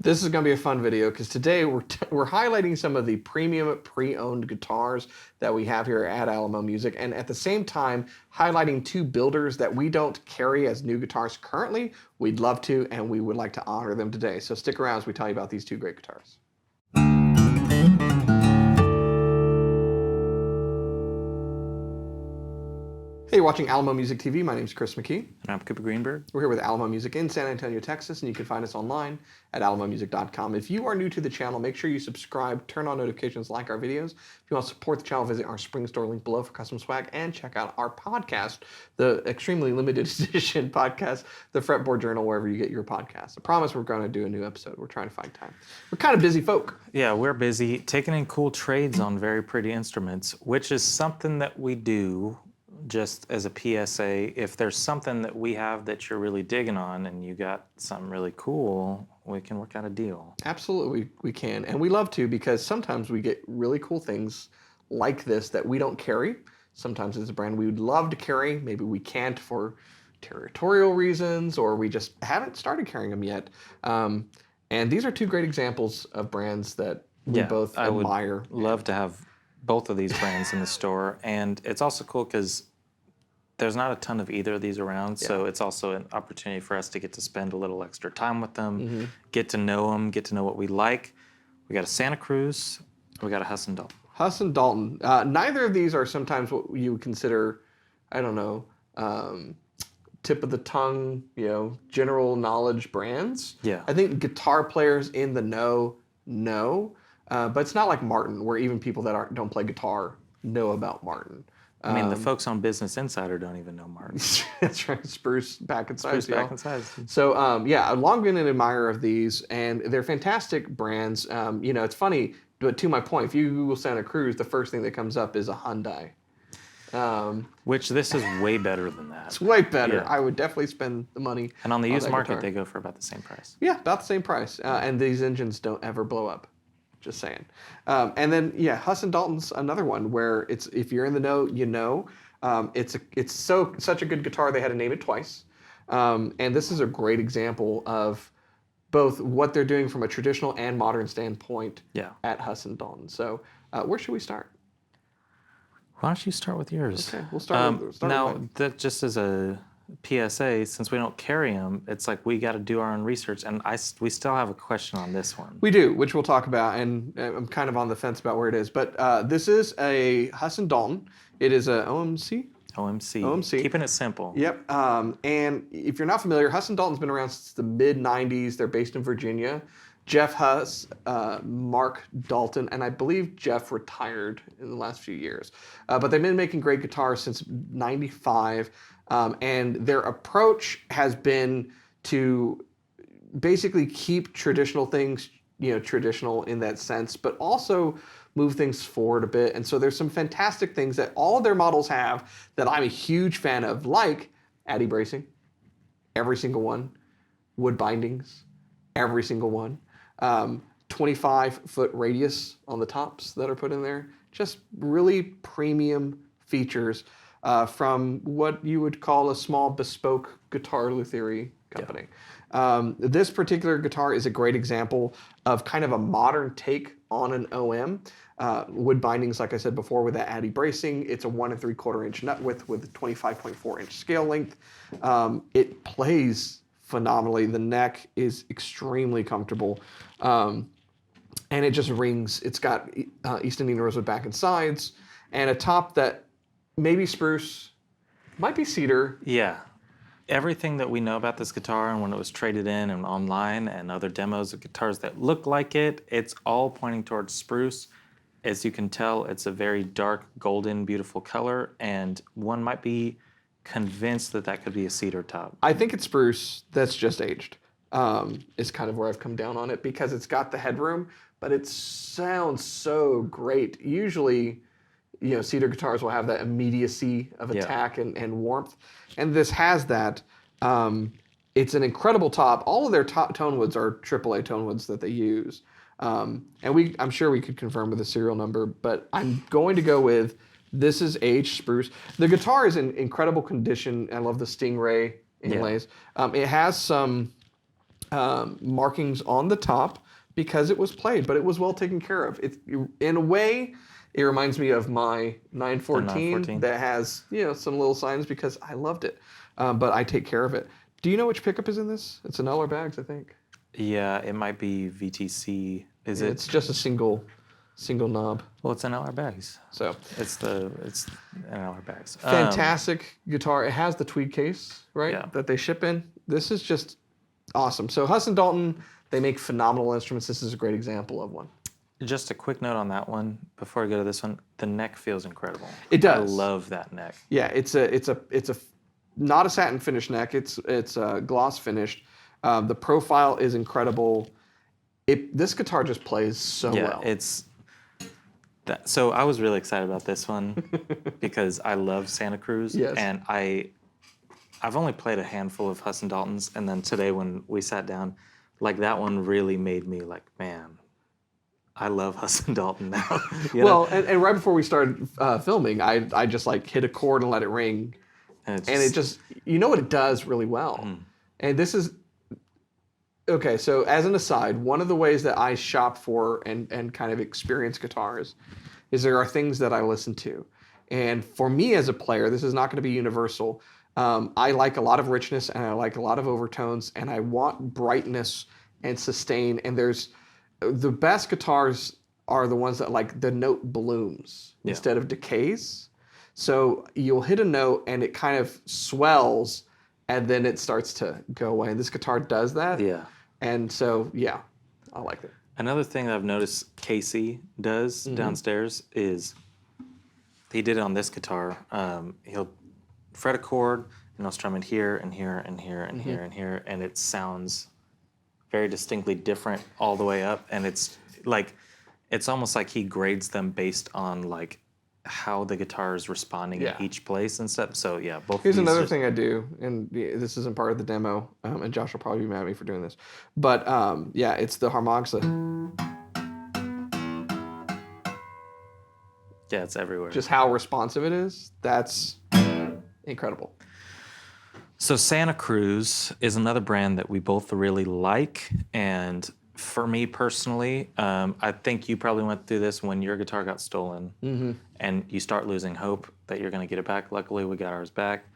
This is going to be a fun video because today we're highlighting some of the premium pre-owned guitars that we have here at Alamo Music, and at the same time highlighting two builders that we don't carry as new guitars currently. We'd love to, and we would like to honor them today. So stick around as we tell you about these two great guitars. Hey, you're watching Alamo Music TV. My name is Chris McKee. And I'm Cooper Greenberg. We're here with Alamo Music in San Antonio, Texas, and you can find us online at alamomusic.com. If you are new to the channel, make sure you subscribe, turn on notifications, like our videos. If you want to support the channel, visit our Spring Store link below for custom swag, and check out our podcast, the extremely limited edition podcast, the Fretboard Journal, wherever you get your podcasts. I promise we're going to do a new episode. We're trying to find time. We're kind of busy folk. Yeah, we're busy taking in cool trades on very pretty instruments, which is something that we do. Just as a PSA, if there's something that we have that you're really digging on and you got something really cool, we can work out a deal. Absolutely, we can. And we love to, because sometimes we get really cool things like this that we don't carry. Sometimes it's a brand we would love to carry. Maybe we can't for territorial reasons, or we just haven't started carrying them yet. And these are two great examples of brands that we both admire. I would love to have both of these brands in the store. And it's also cool because there's not a ton of either of these around, so it's also an opportunity for us to get to spend a little extra time with them, get to know them, get to know what we like. We got a Santa Cruz, we got a Huss Dalton. Huss Dalton. Neither of these are sometimes what you would consider, I don't know, tip of the tongue, general knowledge brands. Yeah. I think guitar players in the know, but it's not like Martin, where even people that don't play guitar know about Martin. I mean, the folks on Business Insider don't even know Martin. That's right. Spruce back in size. Spruce back in size. So, I've long been an admirer of these, and they're fantastic brands. It's funny, but to my point, if you Google Santa Cruz, the first thing that comes up is a Hyundai. Which this is way better than that. It's way better. Yeah. I would definitely spend the money. And on the used market, guitar. they go for about the same price. Yeah, about the same price. And these engines don't ever blow up. Just saying. And then, Huss Dalton's another one where it's, if you're in the know, you know. It's such a good guitar they had to name it twice. And this is a great example of both what they're doing from a traditional and modern standpoint at Huss Dalton. So where should we start? Why don't you start with yours? Okay, we'll start with that just as a PSA, since we don't carry them, it's like we got to do our own research, and we still have a question on this one. We do, which we'll talk about, and I'm kind of on the fence about where it is. But this is a Huss Dalton. It is a OMC. OMC. Keeping it simple. Yep. And if you're not familiar, Huss Dalton's been around since the mid-'90s. They're based in Virginia. Jeff Huss, Mark Dalton, and I believe Jeff retired in the last few years. But they've been making great guitars since '95. And their approach has been to basically keep traditional things, traditional in that sense, but also move things forward a bit. And so there's some fantastic things that all of their models have that I'm a huge fan of, like Addy bracing, every single one, wood bindings, every single one, 25-foot radius on the tops that are put in there, just really premium features. From what you would call a small bespoke guitar luthiery company. Yeah. This particular guitar is a great example of kind of a modern take on an OM. Wood bindings, like I said before, with that Addy bracing. It's a 1 3/4 inch nut width with a 25.4 inch scale length. It plays phenomenally. The neck is extremely comfortable. And it just rings. It's got East Indian rosewood back and sides, and a top that maybe spruce, might be cedar. Yeah. Everything that we know about this guitar, and when it was traded in and online and other demos of guitars that look like it, it's all pointing towards spruce. As you can tell, it's a very dark, golden, beautiful color, and one might be convinced that that could be a cedar top. I think it's spruce that's just aged, is kind of where I've come down on it, because it's got the headroom, but it sounds so great. Usually, cedar guitars will have that immediacy of attack and warmth. And this has that. It's an incredible top. All of their top tone woods are AAA tone woods that they use. And I'm sure we could confirm with a serial number, but I'm going to go with, this is aged spruce. The guitar is in incredible condition. I love the Stingray inlays. It has some markings on the top because it was played, but it was well taken care of. In a way, it reminds me of my 914 that has some little signs because I loved it, but I take care of it. Do you know which pickup is in this? It's an LR Bags, I think. Yeah, it might be VTC. Is it? It's just a single knob. Well, it's an LR Bags. So it's an LR Bags. Fantastic guitar. It has the tweed case, right? Yeah. That they ship in. This is just awesome. So Huss and Dalton, they make phenomenal instruments. This is a great example of one. Just a quick note on that one before I go to this one. The neck feels incredible. It does. I love that neck. Yeah, it's a not a satin finish neck. It's gloss finished. The profile is incredible. This guitar just plays so well. So I was really excited about this one because I love Santa Cruz. Yes. And I've only played a handful of Huss and Daltons, and then today when we sat down, like that one really made me like, man, I love Huss and Dalton now. Well, and right before we started filming, I just like hit a chord and let it ring, and it just what it does really well. And this is okay. So as an aside, one of the ways that I shop for and kind of experience guitars is there are things that I listen to, and for me as a player, this is not going to be universal. I like a lot of richness and I like a lot of overtones, and I want brightness and sustain. And the best guitars are the ones that like the note blooms instead of decays. So you'll hit a note and it kind of swells and then it starts to go away. And this guitar does that. Yeah. And so, yeah, I like it. Another thing that I've noticed Casey does downstairs is he did it on this guitar. He'll fret a chord and he'll strum it here and here and here and here and here, and it sounds very distinctly different all the way up. And it's almost like he grades them based on like how the guitar is responding in each place and stuff. So yeah, both. Here's another thing I do, and this isn't part of the demo, and Josh will probably be mad at me for doing this, but it's the harmonica. Yeah, it's everywhere. Just how responsive it is. That's incredible. So Santa Cruz is another brand that we both really like, and for me personally, I think you probably went through this when your guitar got stolen, and you start losing hope that you're going to get it back. Luckily, we got ours back.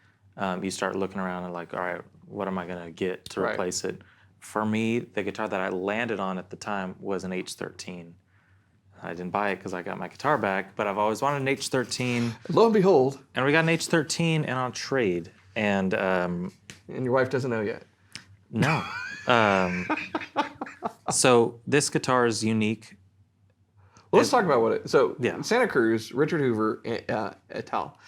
You start looking around and like, all right, what am I going to get to replace it? For me, the guitar that I landed on at the time was an H13. I didn't buy it because I got my guitar back, but I've always wanted an H13. Lo and behold. And we got an H13 and on trade. And your wife doesn't know yet. No. So this guitar is unique. Well, let's talk about what it. So Santa Cruz, Richard Hoover et al.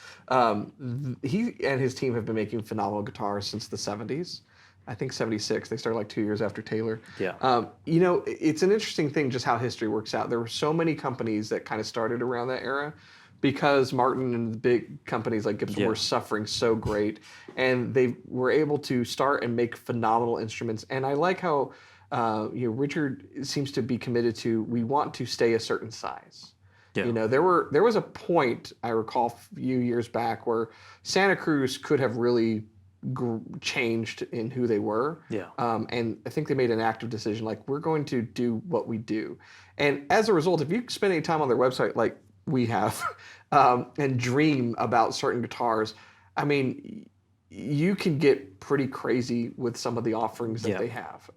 He and his team have been making phenomenal guitars since the 70s. I think 76. They started like 2 years after Taylor. Yeah. It's an interesting thing just how history works out. There were so many companies that kind of started around that era because Martin and the big companies like Gibson were suffering so great, and they were able to start and make phenomenal instruments. And I like how Richard seems to be committed to, we want to stay a certain size. Yeah. There was a point I recall a few years back where Santa Cruz could have really changed in who they were. Yeah. And I think they made an active decision, like, we're going to do what we do. And as a result, if you spend any time on their website like we have and dream about certain guitars, I mean, you can get pretty crazy with some of the offerings that they have.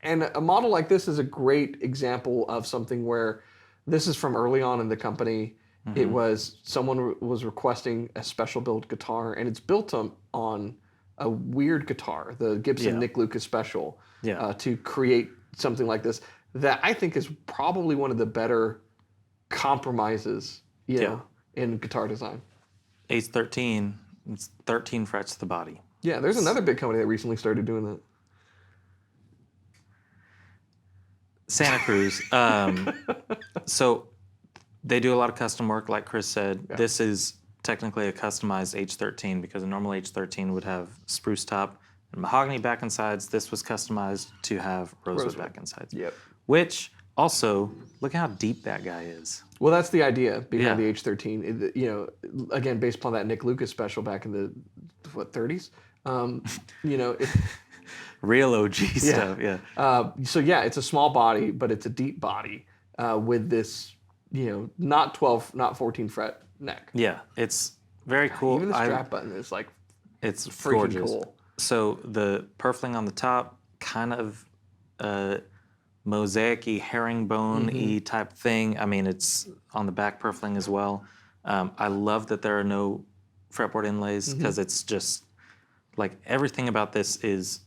And a model like this is a great example of something where this is from early on in the company. It was someone was requesting a special build guitar, and it's built on a weird guitar, the Gibson Nick Lucas Special, to create something like this that I think is probably one of the better compromises, in guitar design. H13, it's 13 frets to the body. Yeah, there's another big company that recently started doing that. Santa Cruz. So they do a lot of custom work, like Chris said. Yeah. This is technically a customized H13 because a normal H13 would have spruce top and mahogany back and sides. This was customized to have rosewood back and sides. Yep. Which also, look how deep that guy is. Well, that's the idea behind the H13. Again, based upon that Nick Lucas special back in the 30s. Real OG stuff. Yeah. So yeah, it's a small body, but it's a deep body with this, not 12, not 14 fret neck. Yeah. It's very cool. Even the strap button is like It's freaking gorgeous. cool. So the purfling on the top, kind of mosaic-y, herringbone-y type thing. I mean, it's on the back purfling as well. I love that there are no fretboard inlays because it's just like everything about this is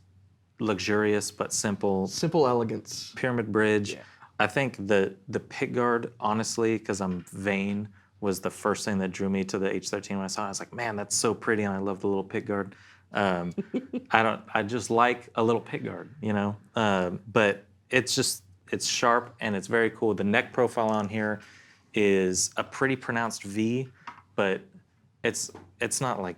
luxurious but simple. Simple elegance. Pyramid bridge. Yeah. I think the pickguard, honestly, because I'm vain, was the first thing that drew me to the H13 when I saw it. I was like, man, that's so pretty, and I love the little pickguard. I just like a little pickguard, but it's sharp and it's very cool. The neck profile on here is a pretty pronounced V, but it's not like,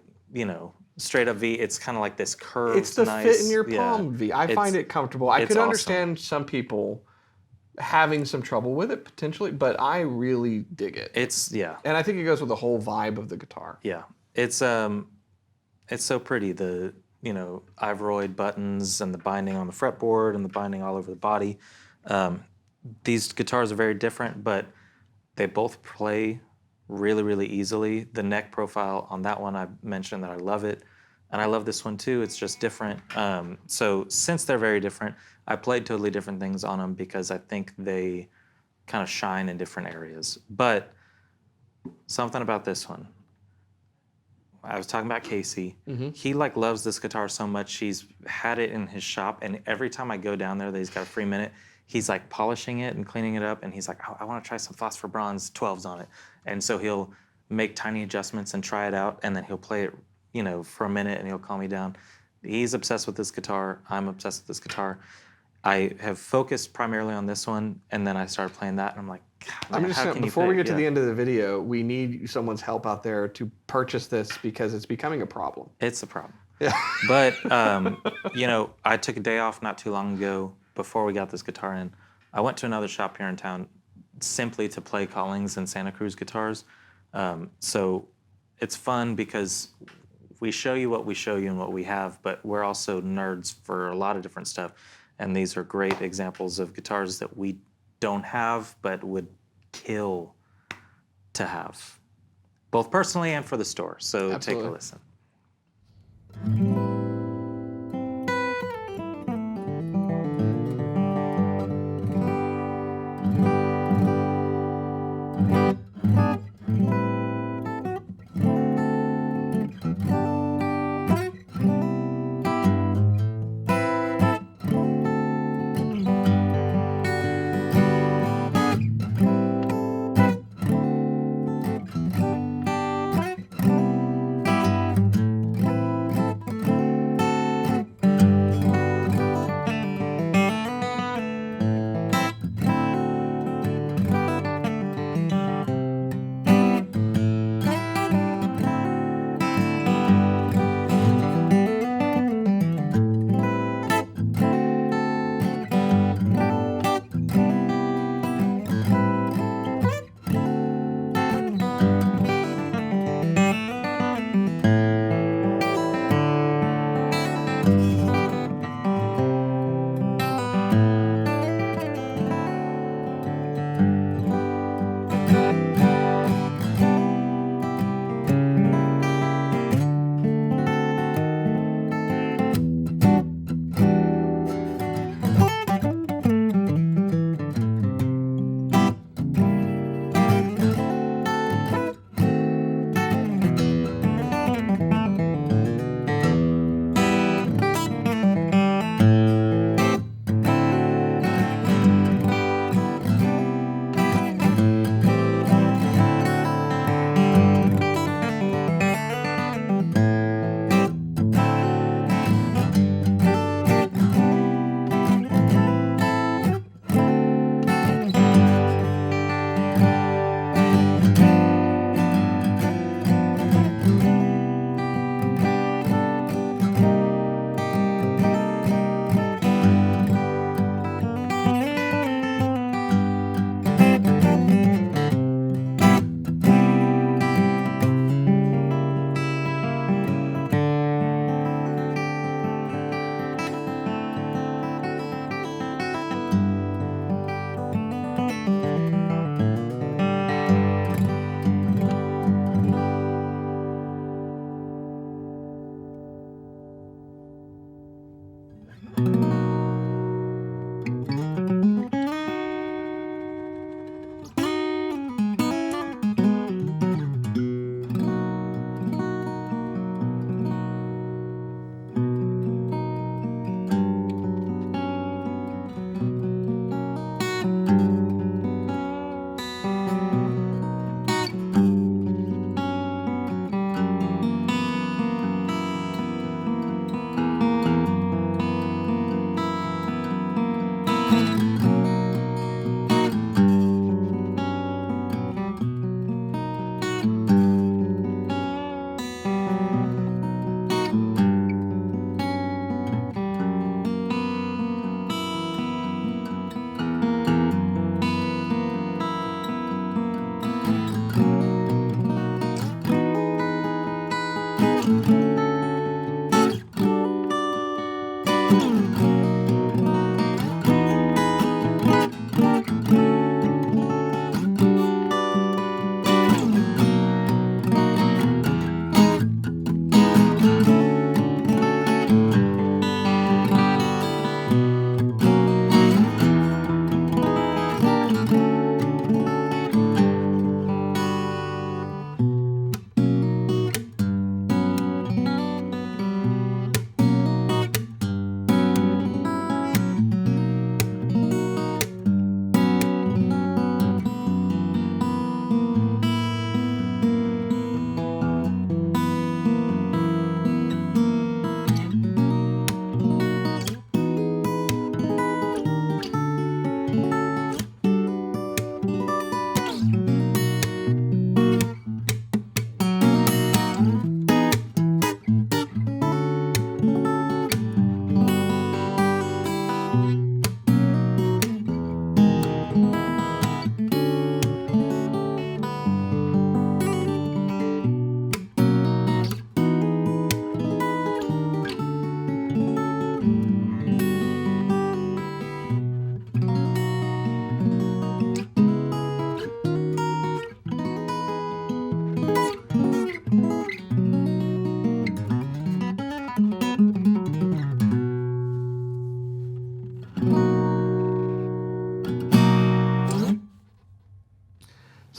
straight up V. It's kind of like this curved, it's the nice, fit in your palm V. I find it comfortable. I could understand some people having some trouble with it potentially, but I really dig it. And I think it goes with the whole vibe of the guitar. Yeah, it's so pretty. The Ivoroid buttons and the binding on the fretboard and the binding all over the body. These guitars are very different, but they both play really, really easily. The neck profile on that one, I mentioned that I love it, and I love this one too. It's just different. So since they're very different, I played totally different things on them because I think they kind of shine in different areas. But something about this one. I was talking about Casey. He loves this guitar so much. He's had it in his shop, and every time I go down there that he's got a free minute, he's like polishing it and cleaning it up, and he's like, oh, I want to try some phosphor bronze 12s on it. And so he'll make tiny adjustments and try it out, and then he'll play it, for a minute, and he'll calm me down. He's obsessed with this guitar. I'm obsessed with this guitar. I have focused primarily on this one, and then I started playing that, and I'm like, God, I'm just saying, before we get to the end of the video, we need someone's help out there to purchase this because it's becoming a problem. It's a problem. Yeah. But, I took a day off not too long ago before we got this guitar in. I went to another shop here in town simply to play Collings and Santa Cruz guitars. So it's fun because we show you what we show you and what we have, but we're also nerds for a lot of different stuff. And these are great examples of guitars that we don't have but would kill to have, both personally and for the store. So Absolutely. Take a listen.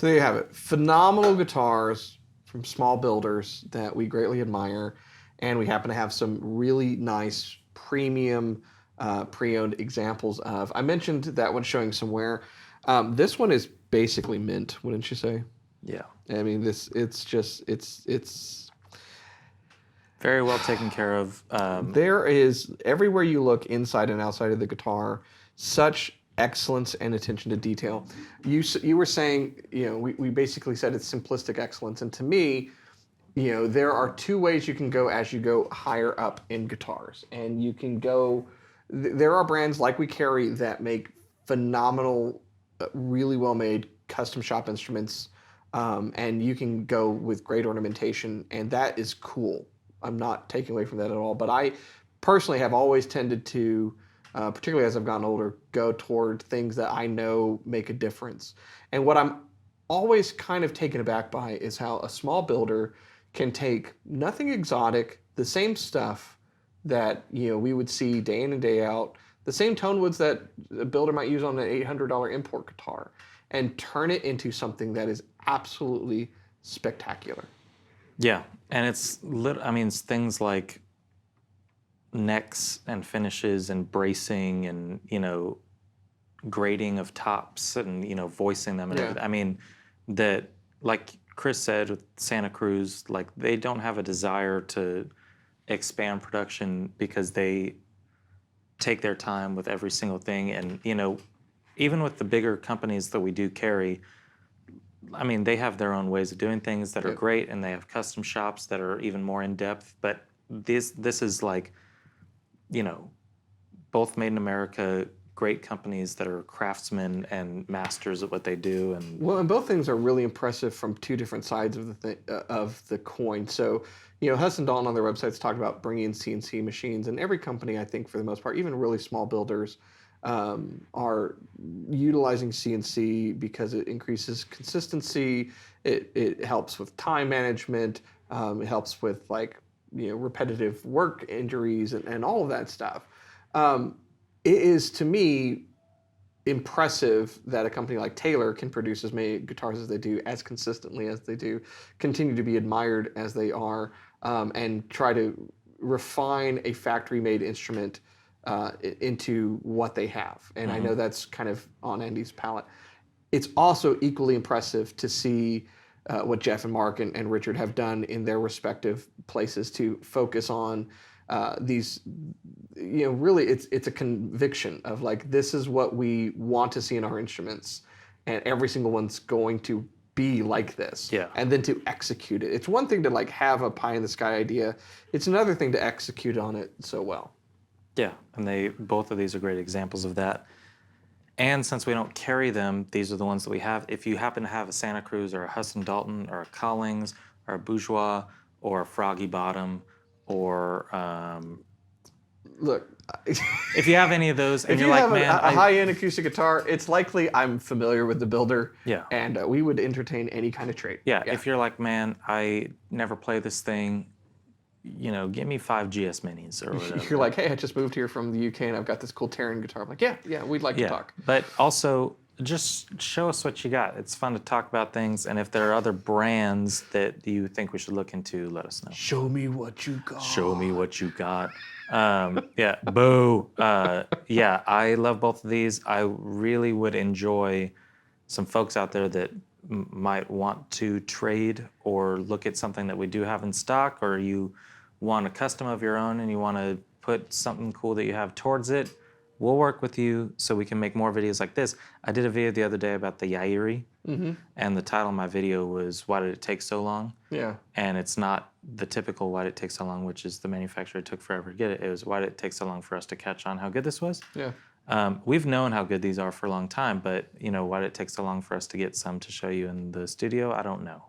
So there you have it. Phenomenal guitars from small builders that we greatly admire. And we happen to have some really nice premium pre-owned examples of. I mentioned that one showing somewhere. This one is basically mint, wouldn't you say? Yeah. I mean, it's very well taken care of. There is, everywhere you look inside and outside of the guitar, such excellence and attention to detail. You were saying, we basically said it's simplistic excellence. And to me, there are two ways you can go as you go higher up in guitars. And you can go, there are brands like we carry that make phenomenal, really well-made custom shop instruments. And you can go with great ornamentation, and that is cool. I'm not taking away from that at all. But I personally have always tended to, particularly as I've gotten older, go toward things that I know make a difference. And what I'm always kind of taken aback by is how a small builder can take nothing exotic, the same stuff that we would see day in and day out, the same tone woods that a builder might use on an $800 import guitar, and turn it into something that is absolutely spectacular. Yeah, and it's things like necks and finishes and bracing and grading of tops and voicing them and everything. I mean, that, like Chris said with Santa Cruz, like they don't have a desire to expand production because they take their time with every single thing. And even with the bigger companies that we do carry, I mean, they have their own ways of doing things that are great, and they have custom shops that are even more in depth. But this is like, both made in America, great companies that are craftsmen and masters at what they do. And both things are really impressive from two different sides of the coin. So, Huss and Dalton on their websites talk about bringing in CNC machines, and every company, I think, for the most part, even really small builders, are utilizing CNC because it increases consistency. It helps with time management. It helps with repetitive work injuries and all of that stuff. It is, to me, impressive that a company like Taylor can produce as many guitars as they do, as consistently as they do, continue to be admired as they are, and try to refine a factory-made instrument into what they have. And I know that's kind of on Andy's palette. It's also equally impressive to see what Jeff and Mark and Richard have done in their respective places to focus on these, really it's a conviction of this is what we want to see in our instruments, and every single one's going to be like this. Yeah. And then to execute it. It's one thing to have a pie in the sky idea. It's another thing to execute on it so well. Yeah, and both of these are great examples of that. And since we don't carry them, these are the ones that we have. If you happen to have a Santa Cruz or a Huss and Dalton or a Collings or a Bourgeois or a Froggy Bottom or look, if you have any of those and if you're you like, have man, a high-end acoustic guitar, it's likely I'm familiar with the builder. Yeah. And we would entertain any kind of trade. Yeah, if you're like, man, I never play this thing, give me 5 GS Minis or whatever. You're like, hey, I just moved here from the UK and I've got this cool Terran guitar. I'm like, yeah, we'd like to talk. But also, just show us what you got. It's fun to talk about things, and if there are other brands that you think we should look into, let us know. Show me what you got. Show me what you got. Boo. I love both of these. I really would enjoy some folks out there that might want to trade or look at something that we do have in stock, or you want a custom of your own and you want to put something cool that you have towards it. We'll work with you so we can make more videos like this. I did a video the other day about the Yairi, and the title of my video was "Why Did It Take So Long?" Yeah. And it's not the typical "Why Did It Take So Long," which is the manufacturer took forever to get it. It was "Why Did It Take So Long for us to catch on how good this was?" Yeah. We've known how good these are for a long time, but why did it take so long for us to get some to show you in the studio? I don't know.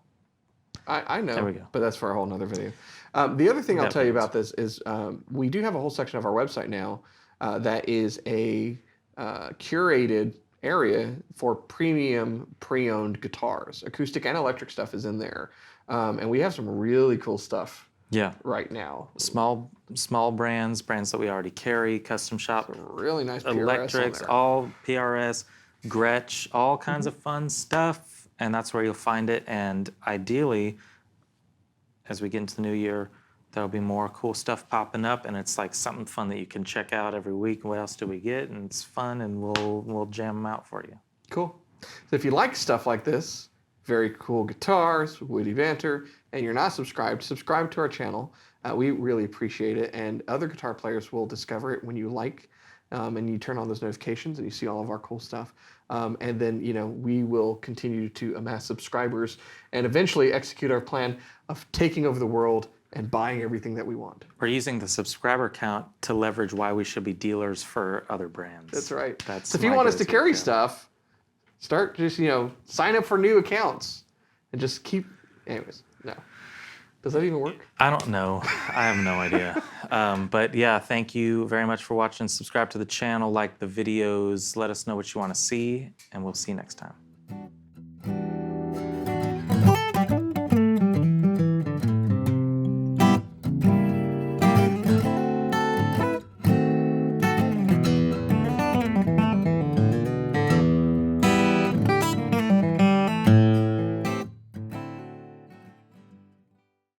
I know, There we go. but that's for a whole nother video. The other thing I'll tell you about this is we do have a whole section of our website now that is a curated area for premium pre-owned guitars. Acoustic and electric stuff is in there. And we have some really cool stuff right now. Small brands that we already carry, custom shop. Really nice PRS electrics, on there. all PRS, Gretsch, all kinds of fun stuff. and that's where you'll find it. And ideally, as we get into the new year, there'll be more cool stuff popping up, and it's like something fun that you can check out every week. What else do we get? And it's fun, and we'll jam them out for you. Cool. So if you like stuff like this, very cool guitars, witty banter, and you're not subscribed, subscribe to our channel. We really appreciate it, and other guitar players will discover it when you like, and you turn on those notifications and you see all of our cool stuff. And then, we will continue to amass subscribers and eventually execute our plan of taking over the world and buying everything that we want. We're using the subscriber count to leverage why we should be dealers for other brands. That's right. That's so if you want us to carry stuff, start just, sign up for new accounts and just keep, anyways, no. Does that even work? I don't know. I have no idea. But yeah, thank you very much for watching. Subscribe to the channel, like the videos, let us know what you want to see, and we'll see you next time.